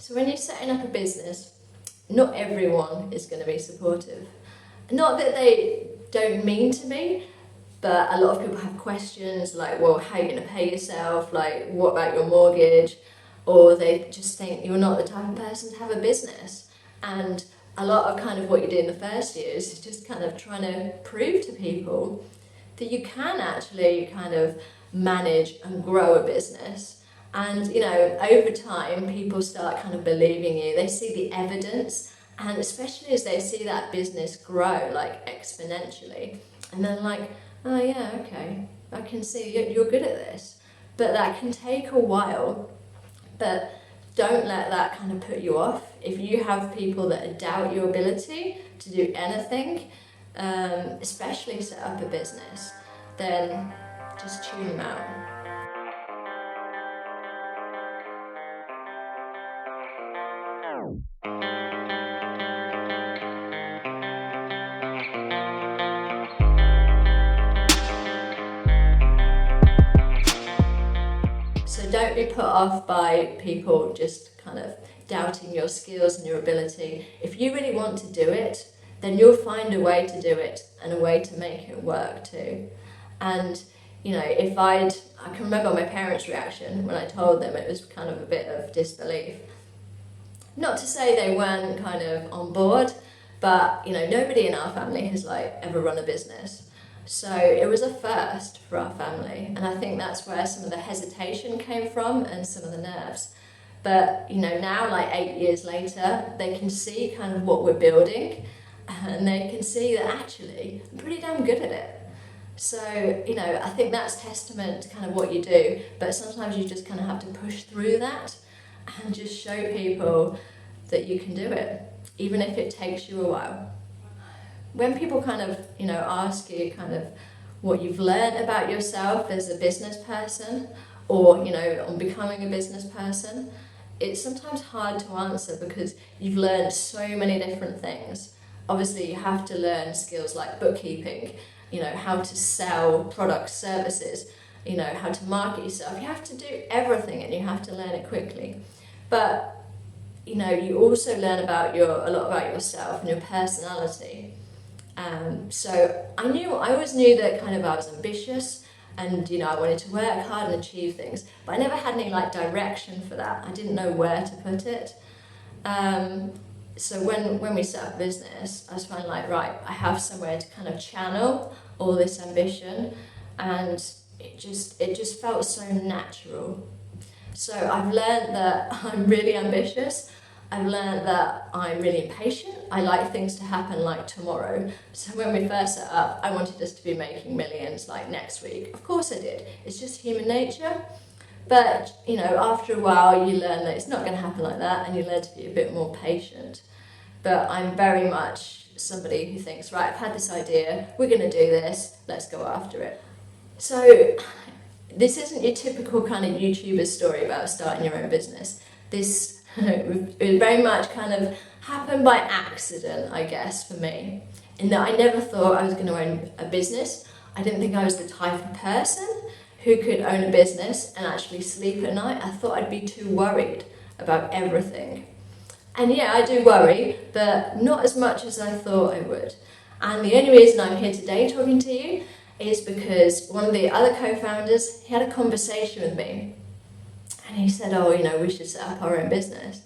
So when you're setting up a business, not everyone is going to be supportive. Not that they don't mean to be, but a lot of people have questions like, well, how are you going to pay yourself? Like, what about your mortgage? Or they just think you're not the type of person to have a business. And a lot of kind of what you do in the first years is just kind of trying to prove to people that you can actually kind of manage and grow a business. And, you know, over time, people start kind of believing you. They see the evidence, and especially as they see that business grow, like exponentially, and then like, oh yeah, okay, I can see you're good at this. But that can take a while, but don't let that kind of put you off. If you have people that doubt your ability to do anything, especially set up a business, then just tune them out. So don't be put off by people just kind of doubting your skills and your ability. If you really want to do it, then you'll find a way to do it and a way to make it work too. And you know, I can remember my parents' reaction when I told them. It was kind of a bit of disbelief. Not to say they weren't kind of on board, but you know, nobody in our family has like ever run a business. So it was a first for our family, and I think that's where some of the hesitation came from and some of the nerves. But you know, now like 8 years later, they can see kind of what we're building, and they can see that actually I'm pretty damn good at it. So, you know, I think that's testament to kind of what you do, but sometimes you just kind of have to push through that and just show people that you can do it, even if it takes you a while. When people kind of, you know, ask you kind of what you've learned about yourself as a business person, or, you know, on becoming a business person, it's sometimes hard to answer because you've learned so many different things. Obviously, you have to learn skills like bookkeeping, you know, how to sell products, services, you know, how to market yourself. You have to do everything and you have to learn it quickly. But, you know, you also learn about a lot about yourself and your personality. So I always knew that kind of I was ambitious and, you know, I wanted to work hard and achieve things, but I never had any like direction for that. I didn't know where to put it. So when we set up business, I was finally like, right, I have somewhere to kind of channel all this ambition, and it just felt so natural. So I've learned that I'm really ambitious. I've learned that I'm really impatient. I like things to happen like tomorrow. So when we first set up, I wanted us to be making millions like next week. Of course I did. It's just human nature. But, you know, after a while you learn that it's not going to happen like that, and you learn to be a bit more patient. But I'm very much somebody who thinks, right, I've had this idea, we're going to do this, let's go after it. So this isn't your typical kind of YouTuber story about starting your own business. This it very much kind of happened by accident, I guess, for me, in that I never thought I was going to own a business. I didn't think I was the type of person who could own a business and actually sleep at night. I thought I'd be too worried about everything. And yeah, I do worry, but not as much as I thought I would. And the only reason I'm here today talking to you is because one of the other co-founders, he had a conversation with me. And he said, oh, you know, we should set up our own business.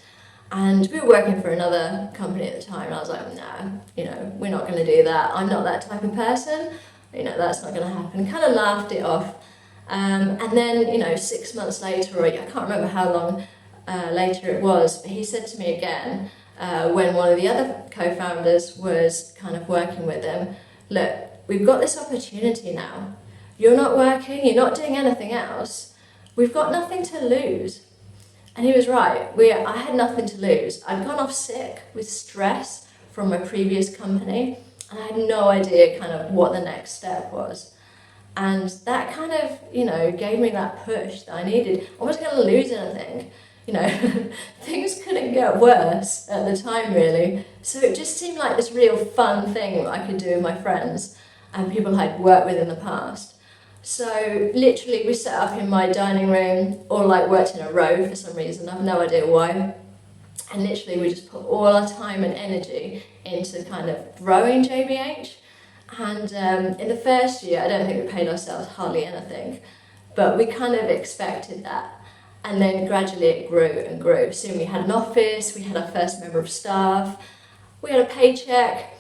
And we were working for another company at the time, and I was like, nah, you know, we're not going to do that. I'm not that type of person. You know, that's not going to happen. Kind of laughed it off. And then, you know, 6 months later, or I can't remember how long later it was, but he said to me again, when one of the other co-founders was kind of working with him, look, we've got this opportunity now. You're not working, you're not doing anything else. We've got nothing to lose. And he was right. I had nothing to lose. I'd gone off sick with stress from my previous company, and I had no idea kind of what the next step was. And that kind of, you know, gave me that push that I needed. I wasn't going to lose anything. You know, things couldn't get worse at the time, really. So it just seemed like this real fun thing that I could do with my friends and people I'd worked with in the past. So literally we set up in my dining room, all like worked in a row for some reason, I've no idea why. And literally we just put all our time and energy into kind of growing JBH. And in the first year, I don't think we paid ourselves hardly anything, but we kind of expected that. And then gradually it grew and grew. Soon we had an office, we had our first member of staff, we had a paycheck,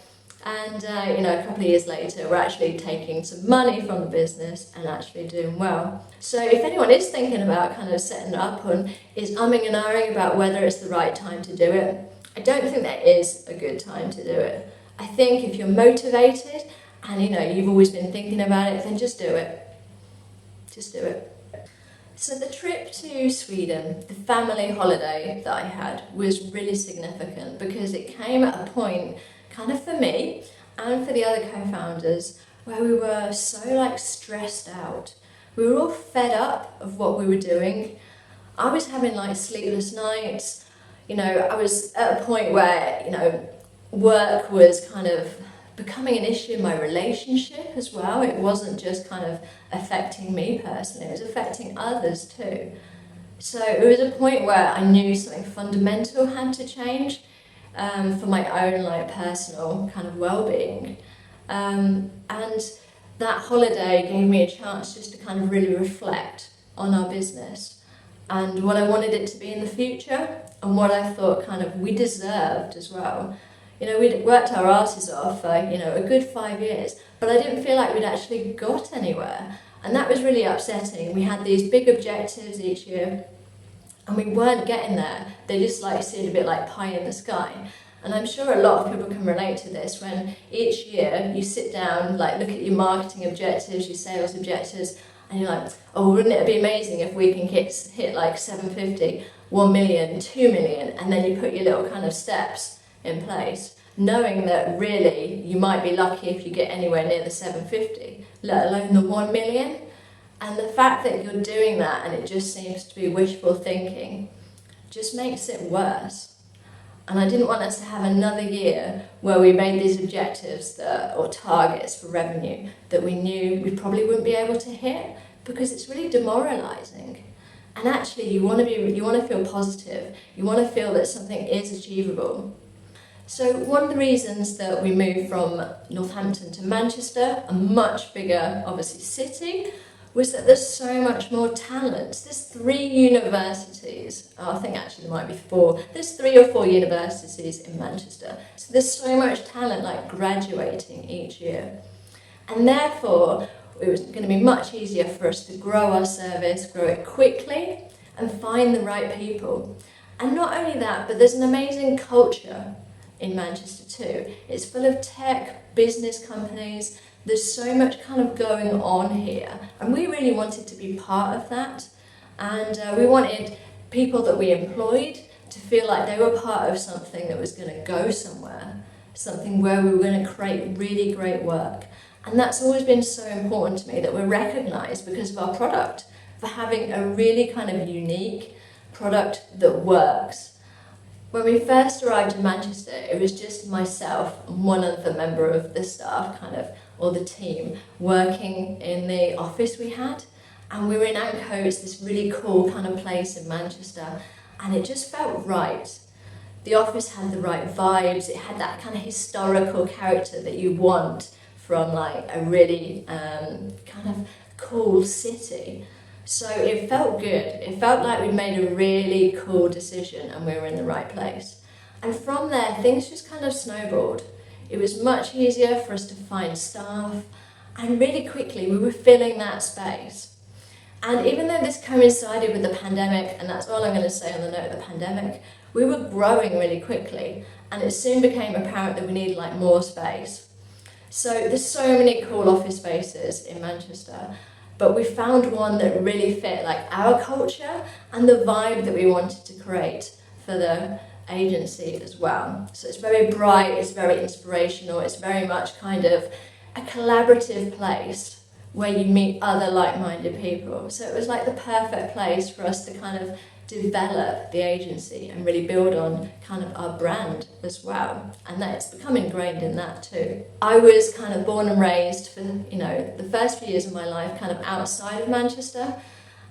and a couple of years later we're actually taking some money from the business and actually doing well. So if anyone is thinking about kind of setting it up and is umming and ahhing about whether it's the right time to do it, I don't think there is a good time to do it. I think if you're motivated and you've always been thinking about it, then just do it. Just do it. So the trip to Sweden, the family holiday that I had, was really significant because it came at a point, kind of for me and for the other co-founders, where we were so stressed out. We were all fed up of what we were doing. I was having sleepless nights. I was at a point where, work was kind of becoming an issue in my relationship as well. It wasn't just kind of affecting me personally, it was affecting others too. So it was a point where I knew something fundamental had to change for my own personal kind of well-being. And that holiday gave me a chance just to kind of really reflect on our business and what I wanted it to be in the future and what I thought kind of we deserved as well. We'd worked our asses off for, a good 5 years, but I didn't feel like we'd actually got anywhere. And that was really upsetting. We had these big objectives each year, and we weren't getting there. They just seemed a bit like pie in the sky. And I'm sure a lot of people can relate to this when each year you sit down, look at your marketing objectives, your sales objectives, and you're like, oh, wouldn't it be amazing if we can hit 750, 1 million, 2 million, and then you put your little kind of steps in place, knowing that really you might be lucky if you get anywhere near the 750, let alone the 1 million. And the fact that you're doing that and it just seems to be wishful thinking just makes it worse. And I didn't want us to have another year where we made these objectives or targets for revenue that we knew we probably wouldn't be able to hit, because it's really demoralizing. And actually you want to feel positive, you want to feel that something is achievable. So one of the reasons that we moved from Northampton to Manchester, a much bigger, obviously, city, was that there's so much more talent. There's 3 universities. I think actually there might be 4. There's 3 or 4 universities in Manchester. So there's so much talent graduating each year. And therefore, it was going to be much easier for us to grow our service, grow it quickly, and find the right people. And not only that, but there's an amazing culture in Manchester too. It's full of tech, business companies. There's so much kind of going on here, and we really wanted to be part of that. And we wanted people that we employed to feel like they were part of something that was going to go somewhere, something where we were going to create really great work. And that's always been so important to me, that we're recognised because of our product, for having a really kind of unique product that works. When we first arrived in Manchester, it was just myself and one other member of the staff, or the team, working in the office we had. And we were in Anco, it's this really cool kind of place in Manchester, and it just felt right. The office had the right vibes, it had that kind of historical character that you want from a really kind of cool city. So it felt good. It felt like we'd made a really cool decision and we were in the right place. And from there, things just kind of snowballed. It was much easier for us to find staff, and really quickly we were filling that space. And even though this coincided with the pandemic, and that's all I'm going to say on the note of the pandemic, we were growing really quickly, and it soon became apparent that we needed more space. So there's so many cool office spaces in Manchester, but we found one that really fit our culture and the vibe that we wanted to create for the agency as well. So it's very bright, it's very inspirational, it's very much kind of a collaborative place where you meet other like-minded people. So it was the perfect place for us to kind of develop the agency and really build on kind of our brand as well. And that it's become ingrained in that too. I was kind of born and raised for, the first few years of my life kind of outside of Manchester.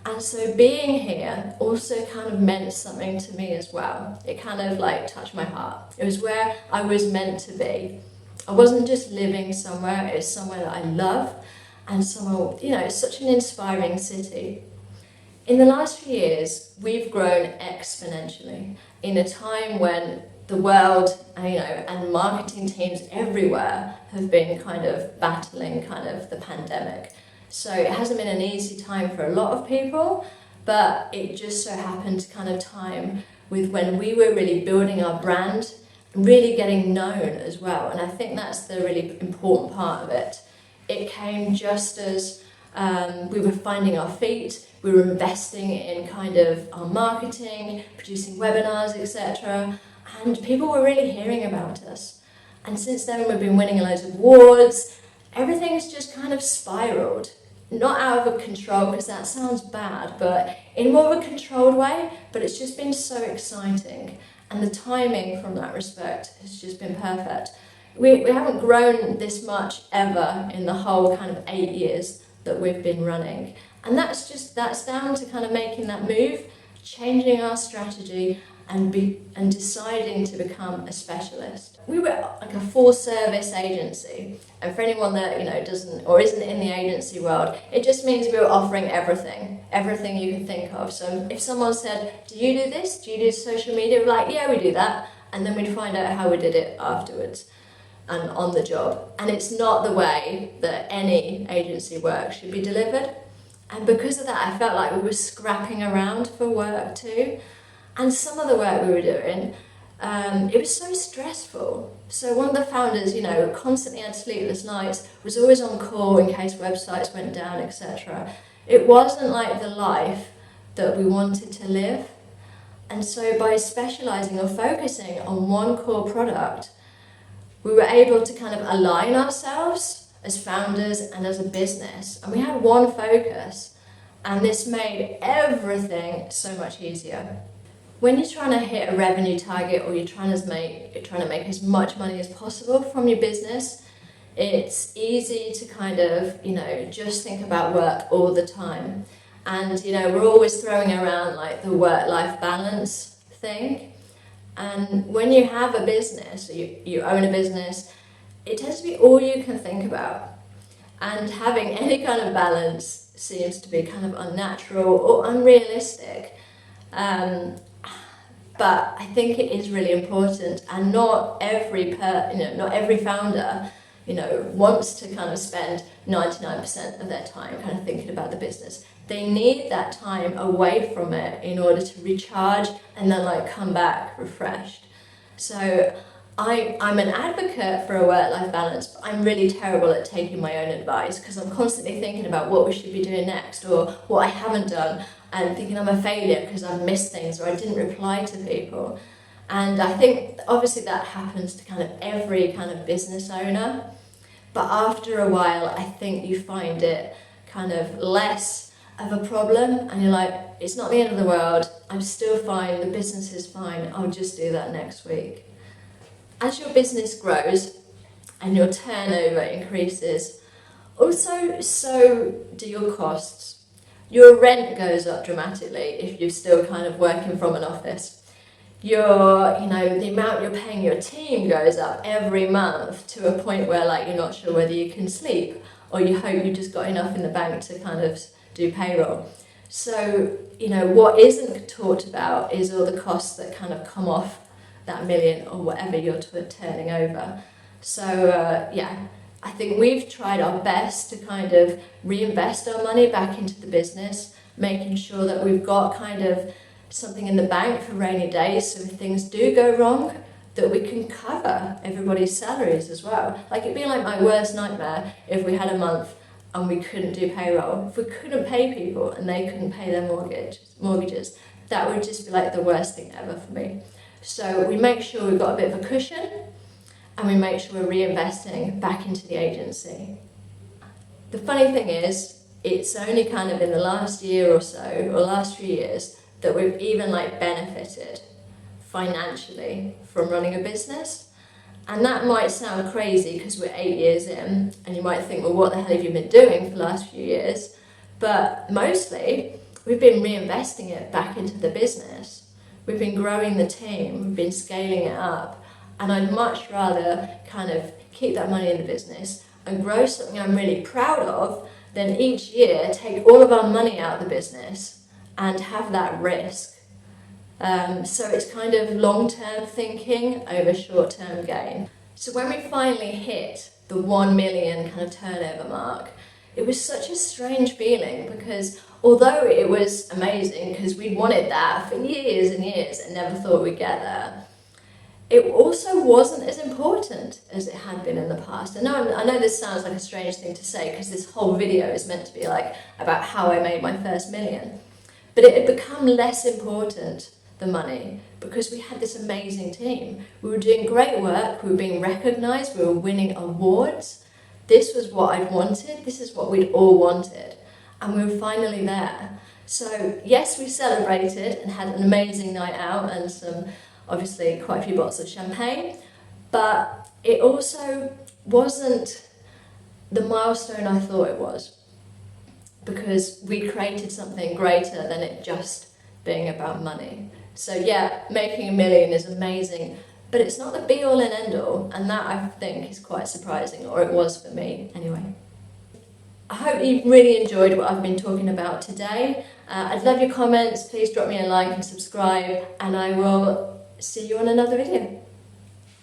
And so being here also kind of meant something to me as well. It kind of like touched my heart. It was where I was meant to be. I wasn't just living somewhere, it was somewhere that I love, and somewhere, it's such an inspiring city. In the last few years, we've grown exponentially in a time when the world, and marketing teams everywhere have been kind of battling kind of the pandemic. So it hasn't been an easy time for a lot of people, but it just so happened to kind of time with when we were really building our brand, really getting known as well. And I think that's the really important part of it. It came just as we were finding our feet, we were investing in kind of our marketing, producing webinars, etc. And people were really hearing about us. And since then we've been winning loads of awards. Everything's just kind of spiraled. Not out of control, because that sounds bad, but in more of a controlled way, but it's just been so exciting. And the timing from that respect has just been perfect. We haven't grown this much ever in the whole kind of 8 years that we've been running. And that's down to kind of making that move, changing our strategy, and deciding to become a specialist. We were like a full service agency, and for anyone that doesn't or isn't in the agency world, it just means we were offering everything you can think of. So if someone said, "Do you do this? Do you do social media?" We're like, "Yeah, we do that," and then we'd find out how we did it afterwards and on the job. And it's not the way that any agency work should be delivered. And because of that, I felt like we were scrapping around for work too. And some of the work we were doing, it was so stressful. So one of the founders, constantly had sleepless nights, was always on call in case websites went down, etc. It wasn't like the life that we wanted to live. And so by specialising or focusing on one core product, we were able to kind of align ourselves as founders and as a business. And we had one focus, and this made everything so much easier. When you're trying to hit a revenue target, or you're trying to make as much money as possible from your business, it's easy to kind of, just think about work all the time. And, we're always throwing around like the work-life balance thing. And when you have a business, or you own a business, it tends to be all you can think about. And having any kind of balance seems to be kind of unnatural or unrealistic. But I think it is really important, and not every founder, wants to kind of spend 99% of their time kind of thinking about the business. They need that time away from it in order to recharge and then come back refreshed. So I'm an advocate for a work-life balance, but I'm really terrible at taking my own advice, because I'm constantly thinking about what we should be doing next, or what I haven't done, and thinking I'm a failure because I've missed things or I didn't reply to people. And I think obviously that happens to kind of every kind of business owner. But after a while, I think you find it kind of less of a problem, and you're like, it's not the end of the world, I'm still fine, the business is fine, I'll just do that next week. As your business grows and your turnover increases, also so do your costs. Your rent goes up dramatically if you're still kind of working from an office. The amount you're paying your team goes up every month to a point where you're not sure whether you can sleep, or you hope you just got enough in the bank to kind of do payroll. So, what isn't talked about is all the costs that kind of come off that million or whatever you're turning over. So, I think we've tried our best to kind of reinvest our money back into the business, making sure that we've got kind of something in the bank for rainy days, so if things do go wrong, that we can cover everybody's salaries as well. It'd be like my worst nightmare if we had a month and we couldn't do payroll. If we couldn't pay people and they couldn't pay their mortgages, that would just be like the worst thing ever for me. So we make sure we've got a bit of a cushion, and we make sure we're reinvesting back into the agency. The funny thing is, it's only kind of in the last year or so, or last few years, that we've even benefited financially from running a business. And that might sound crazy because we're 8 years in, and you might think, well, what the hell have you been doing for the last few years? But mostly, we've been reinvesting it back into the business. We've been growing the team, we've been scaling it up, and I'd much rather kind of keep that money in the business and grow something I'm really proud of than each year take all of our money out of the business and have that risk. So it's kind of long-term thinking over short-term gain. So when we finally hit the 1 million kind of turnover mark, it was such a strange feeling, because although it was amazing because we'd wanted that for years and years and never thought we'd get there, it also wasn't as important as it had been in the past. I know this sounds like a strange thing to say, because this whole video is meant to be like about how I made my first million, but it had become less important, the money, because we had this amazing team. We were doing great work, we were being recognised, we were winning awards. This was what I'd wanted, this is what we'd all wanted, and we were finally there. So yes, we celebrated and had an amazing night out and some, obviously, quite a few bottles of champagne, but it also wasn't the milestone I thought it was, because we created something greater than it just being about money. So yeah, making 1 million is amazing, but it's not the be-all and end-all, and that I think is quite surprising, or it was for me anyway. I hope you've really enjoyed what I've been talking about today. I'd love your comments, please drop me a like and subscribe, and I will see you on another video.